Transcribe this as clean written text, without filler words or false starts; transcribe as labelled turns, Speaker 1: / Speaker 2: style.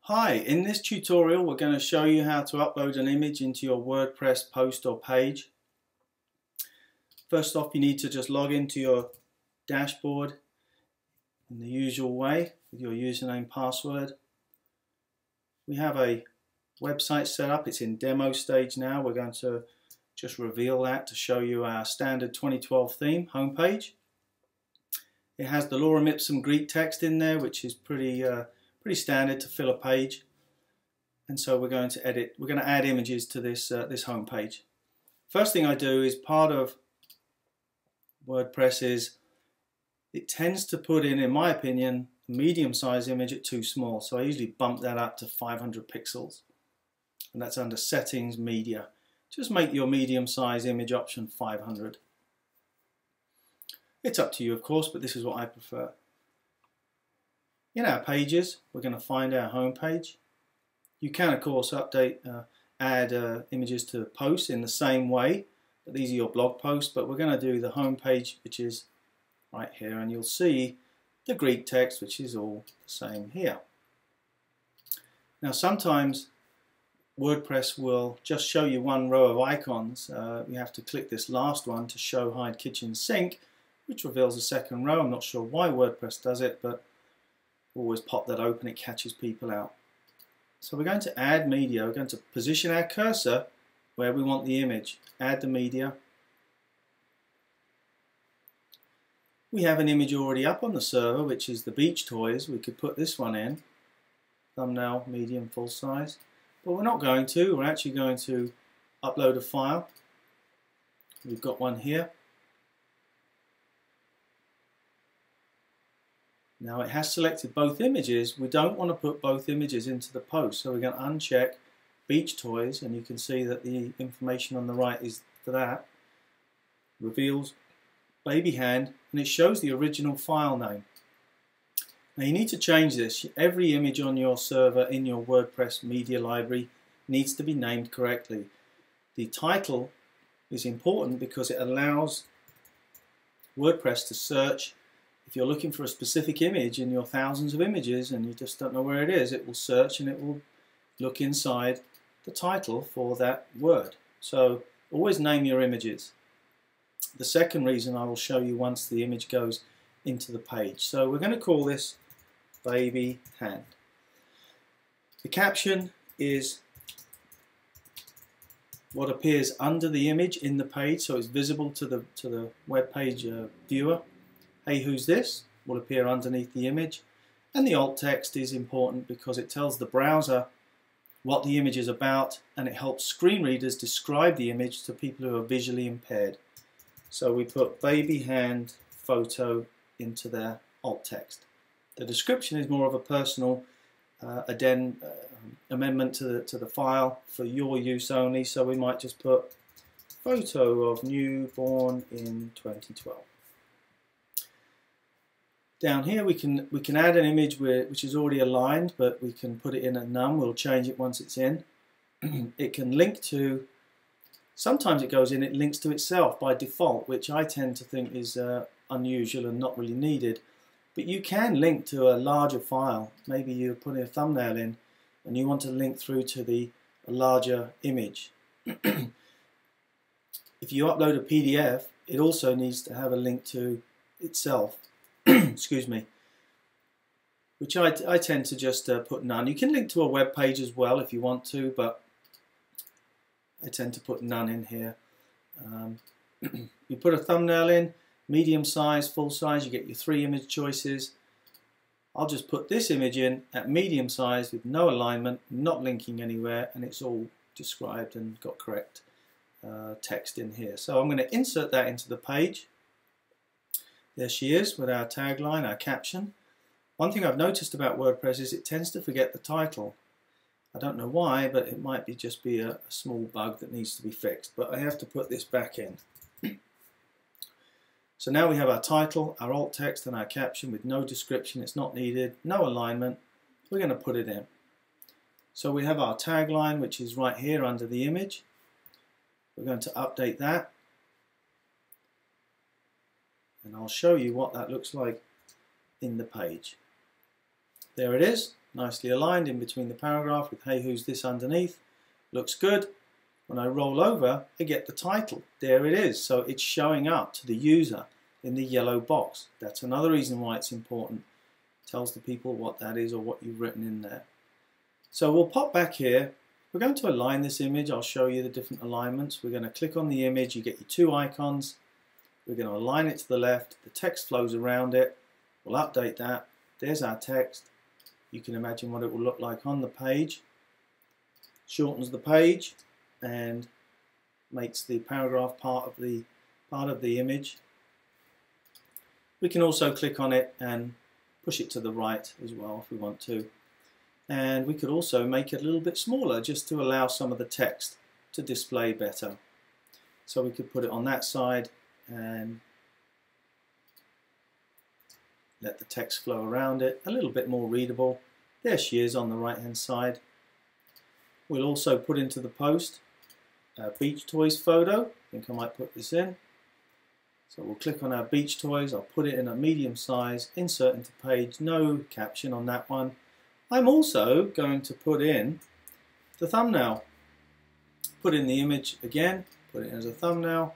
Speaker 1: Hi, in this tutorial we're going to show you how to upload an image into your WordPress post or page. First off, you need to just log into your dashboard in the usual way with your username, password. We have a website set up. It's in demo stage now. We're going to just reveal that to show you our standard 2012 theme homepage. It has the lorem ipsum Greek text in there, which is pretty standard to fill a page. And so we're going to add images to this this home page. First thing I do is, part of WordPress is it tends to put in my opinion, a medium-sized image at too small. So I usually bump that up to 500 pixels. And that's under Settings, Media. Just make your medium-sized image option 500. It's up to you, of course, but this is what I prefer. In our pages, we're going to find our home page. You can, of course, add images to posts in the same way, but these are your blog posts. But we're going to do the home page, which is right here, and you'll see the Greek text, which is all the same here. Now, sometimes WordPress will just show you one row of icons. You have to click this last one to show Hide Kitchen Sink, which reveals a second row. I'm not sure why WordPress does it, but always pop that open, it catches people out. So we're going to add media. We're going to position our cursor where we want the image. Add the media. We have an image already up on the server, which is the beach toys. We could put this one in. Thumbnail, medium, full size. But we're not going to. We're actually going to upload a file. We've got one here. Now it has selected both images. We don't want to put both images into the post, so we're going to uncheck beach toys, and you can see that the information on the right is for that. Reveals baby hand, and it shows the original file name. Now you need to change this. Every image on your server in your WordPress media library needs to be named correctly. The title is important because it allows WordPress to search. If you're looking for a specific image in your thousands of images and you just don't know where it is, it will search and it will look inside the title for that word. So always name your images. The second reason I will show you once the image goes into the page. So we're going to call this baby hand. The caption is what appears under the image in the page, so it's visible to the web page viewer. Hey, who's this? Will appear underneath the image. And the alt text is important because it tells the browser what the image is about, and it helps screen readers describe the image to people who are visually impaired. So we put baby hand photo into their alt text. The description is more of a personal amendment to the file for your use only, so we might just put photo of newborn in 2012. Down here we can add an image which is already aligned, but we can put it in at none. We'll change it once it's in. It can link to, sometimes it goes in, it links to itself by default, which I tend to think is unusual and not really needed. But you can link to a larger file. Maybe you're putting a thumbnail in and you want to link through to a larger image. If you upload a PDF, it also needs to have a link to itself. Excuse me, which I tend to just put none. You can link to a web page as well if you want to, but I tend to put none in here. You put a thumbnail in, medium size, full size, you get your 3 image choices. I'll just put this image in at medium size with no alignment, not linking anywhere, and it's all described and got correct text in here. So I'm going to insert that into the page. There she is with our tagline, our caption. One thing I've noticed about WordPress is it tends to forget the title. I don't know why, but it might just be a small bug that needs to be fixed. But I have to put this back in. So now we have our title, our alt text, and our caption with no description. It's not needed, no alignment. We're going to put it in. So we have our tagline, which is right here under the image. We're going to update that. And I'll show you what that looks like in the page. There it is. nicely aligned in between the paragraph with "Hey, who's this?" underneath. Looks good. When I roll over, I get the title. There it is. So it's showing up to the user in the yellow box. That's another reason why it's important. It tells the people what that is or what you've written in there. So we'll pop back here. We're going to align this image. I'll show you the different alignments. We're going to click on the image. You get your two icons. We're going to align it to the left. The text flows around it. We'll update that. There's our text. You can imagine what it will look like on the page. Shortens the page and makes the paragraph part of the image. We can also click on it and push it to the right as well if we want to. And we could also make it a little bit smaller just to allow some of the text to display better. So we could put it on that side and let the text flow around it, a little bit more readable. There she is on the right hand side. We'll also put into the post a beach toys photo. I think I might put this in. So we'll click on our beach toys. I'll put it in a medium size, insert into page, no caption on that one. I'm also going to put in the thumbnail. Put in the image again, put it in as a thumbnail.